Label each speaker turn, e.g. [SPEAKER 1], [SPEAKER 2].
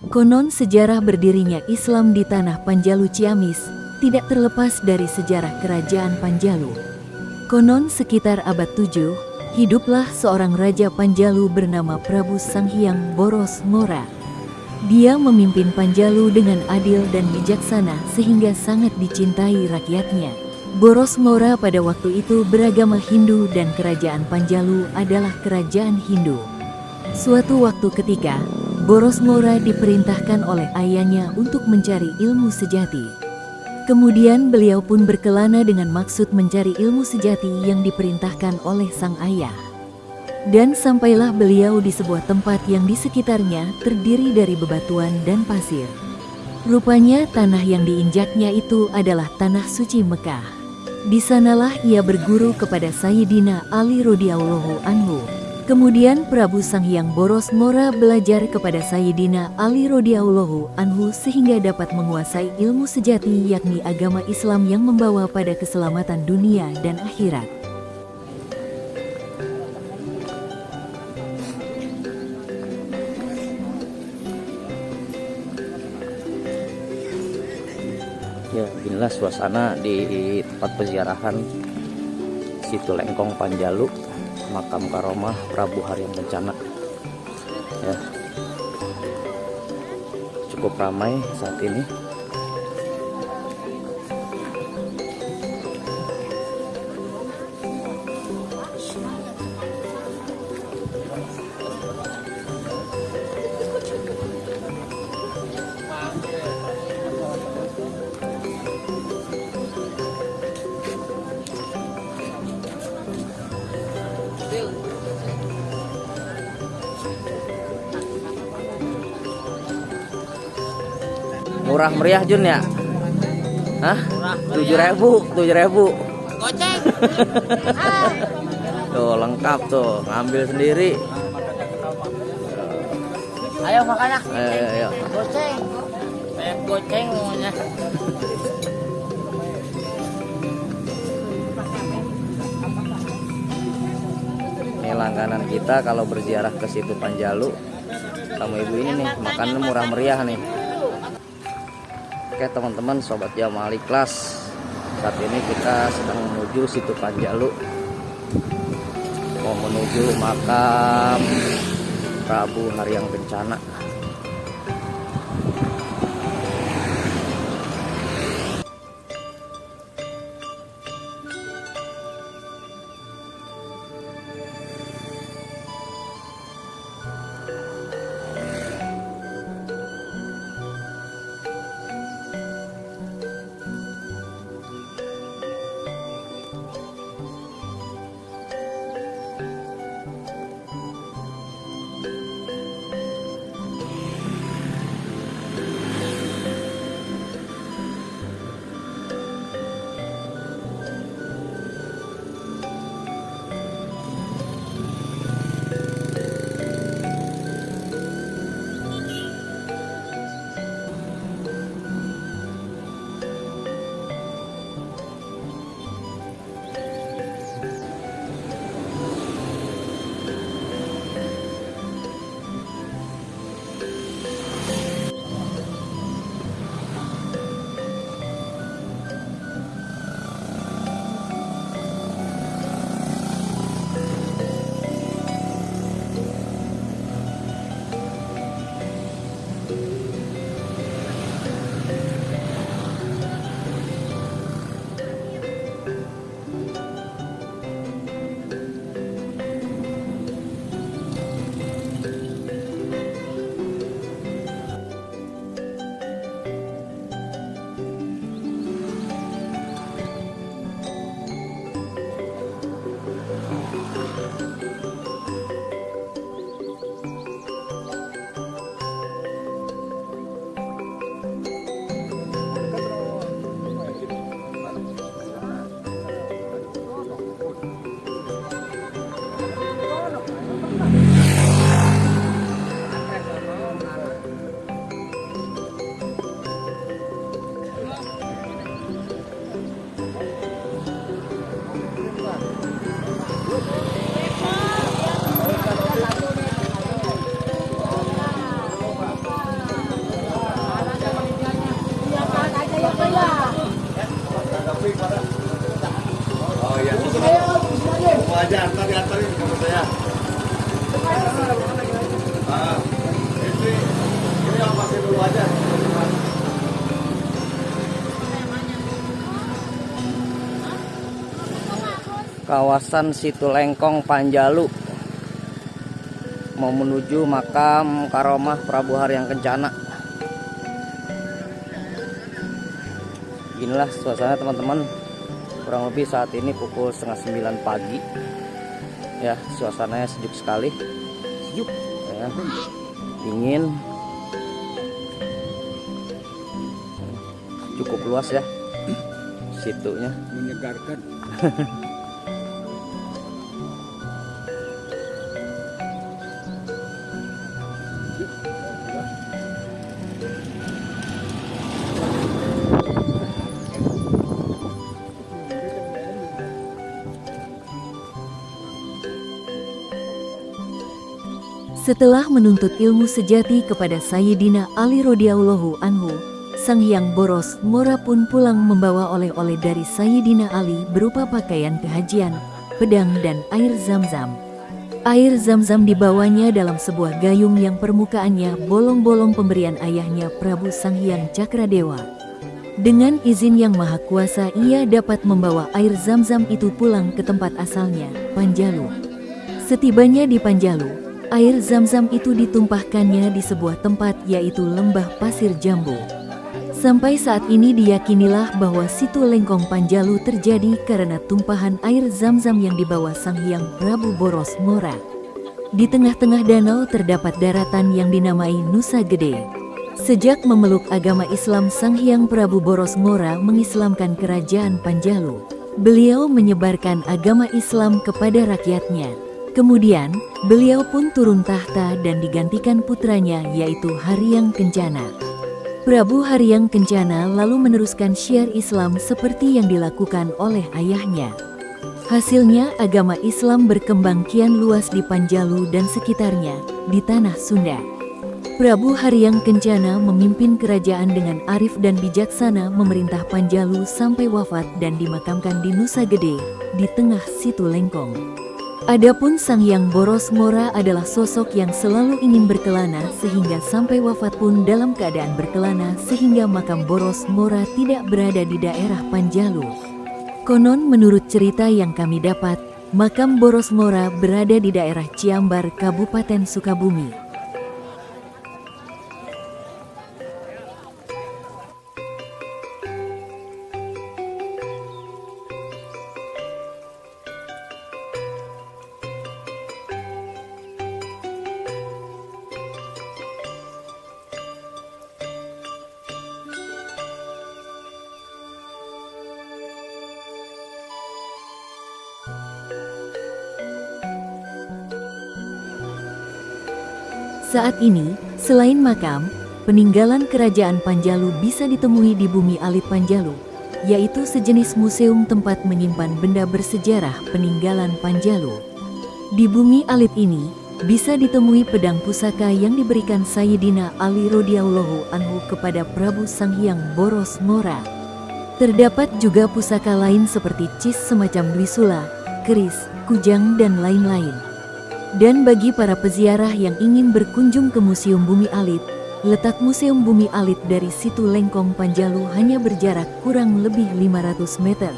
[SPEAKER 1] Konon sejarah berdirinya Islam di tanah Panjalu Ciamis tidak terlepas dari sejarah kerajaan Panjalu. Konon sekitar abad 7, hiduplah seorang raja Panjalu bernama Prabu Sanghyang Boros Ngora. Dia memimpin Panjalu dengan adil dan bijaksana sehingga sangat dicintai rakyatnya. Boros Ngora pada waktu itu beragama Hindu dan kerajaan Panjalu adalah kerajaan Hindu. Suatu waktu ketika, Boros Ngora diperintahkan oleh ayahnya untuk mencari ilmu sejati. Kemudian beliau pun berkelana dengan maksud mencari ilmu sejati yang diperintahkan oleh sang ayah. Dan sampailah beliau di sebuah tempat yang di sekitarnya terdiri dari bebatuan dan pasir. Rupanya tanah yang diinjaknya itu adalah tanah suci Mekah. Di sanalah ia berguru kepada Sayyidina Ali radhiyallahu anhu. Kemudian Prabu Sanghyang Boros Ngora belajar kepada Sayyidina Ali radhiyallahu anhu sehingga dapat menguasai ilmu sejati yakni agama Islam yang membawa pada keselamatan dunia dan akhirat.
[SPEAKER 2] Ya, inilah suasana di tempat peziarahan Situ Lengkong Panjalu, makam karomah Prabu Haryang Kencana. Ya, cukup ramai saat ini. Murah meriah Jun ya? Hah? 7.000.
[SPEAKER 3] Goceng.
[SPEAKER 2] Tuh lengkap tuh, ngambil sendiri.
[SPEAKER 3] Ayo makan ya.
[SPEAKER 2] Ayo.
[SPEAKER 3] Goceng. Banyak goceng semuanya.
[SPEAKER 2] Ini langganan kita kalau berziarah ke Situ Panjalu. Kamu ibu ini nih, makan murah meriah nih. Oke teman-teman, sobat Jamaah Ikhlas, saat ini kita sedang menuju Situ Panjalu, mau menuju makam Prabu Haryang Kencana. kawasan Situ Lengkong Panjalu, mau menuju makam Karomah Prabu Haryang Kencana. Inilah suasana teman-teman, kurang lebih saat ini pukul 8:30 pagi ya. Suasananya sejuk sekali, sejuk ya, dingin, cukup luas ya situnya,
[SPEAKER 4] menyegarkan.
[SPEAKER 1] Setelah menuntut ilmu sejati kepada Sayyidina Ali radhiyallahu anhu, Sang Hyang Boros Mora pun pulang membawa oleh-oleh dari Sayyidina Ali berupa pakaian kehajian, pedang dan air zam-zam. Air zam-zam dibawanya dalam sebuah gayung yang permukaannya bolong-bolong pemberian ayahnya Prabu Sang Hyang Cakradewa. Dengan izin yang maha kuasa ia dapat membawa air zam-zam itu pulang ke tempat asalnya, Panjalu. Setibanya di Panjalu, air zam-zam itu ditumpahkannya di sebuah tempat yaitu Lembah Pasir Jambu. Sampai saat ini diyakinilah bahwa Situ Lengkong Panjalu terjadi karena tumpahan air zam-zam yang dibawa Sang Hyang Prabu Boros Mora. Di tengah-tengah danau terdapat daratan yang dinamai Nusa Gede. Sejak memeluk agama Islam, Sang Hyang Prabu Boros Mora mengislamkan kerajaan Panjalu. Beliau menyebarkan agama Islam kepada rakyatnya. Kemudian, beliau pun turun tahta dan digantikan putranya yaitu Haryang Kencana. Prabu Haryang Kencana lalu meneruskan syiar Islam seperti yang dilakukan oleh ayahnya. Hasilnya agama Islam berkembang kian luas di Panjalu dan sekitarnya, di tanah Sunda. Prabu Haryang Kencana memimpin kerajaan dengan arif dan bijaksana memerintah Panjalu sampai wafat dan dimakamkan di Nusa Gede, di tengah Situ Lengkong. Adapun Sang Hyang Boros Mora adalah sosok yang selalu ingin berkelana sehingga sampai wafat pun dalam keadaan berkelana sehingga makam Boros Mora tidak berada di daerah Panjalu. Konon menurut cerita yang kami dapat, makam Boros Mora berada di daerah Ciambar, Kabupaten Sukabumi. Saat ini, selain makam, peninggalan kerajaan Panjalu bisa ditemui di Bumi Alit Panjalu, yaitu sejenis museum tempat menyimpan benda bersejarah peninggalan Panjalu. Di Bumi Alit ini, bisa ditemui pedang pusaka yang diberikan Sayyidina Ali radhiyallahu anhu kepada Prabu Sang Hyang Boros Mora. Terdapat juga pusaka lain seperti cis semacam blisula, keris, kujang dan lain-lain. Dan bagi para peziarah yang ingin berkunjung ke Museum Bumi Alit, letak Museum Bumi Alit dari Situ Lengkong Panjalu hanya berjarak kurang lebih 500 meter.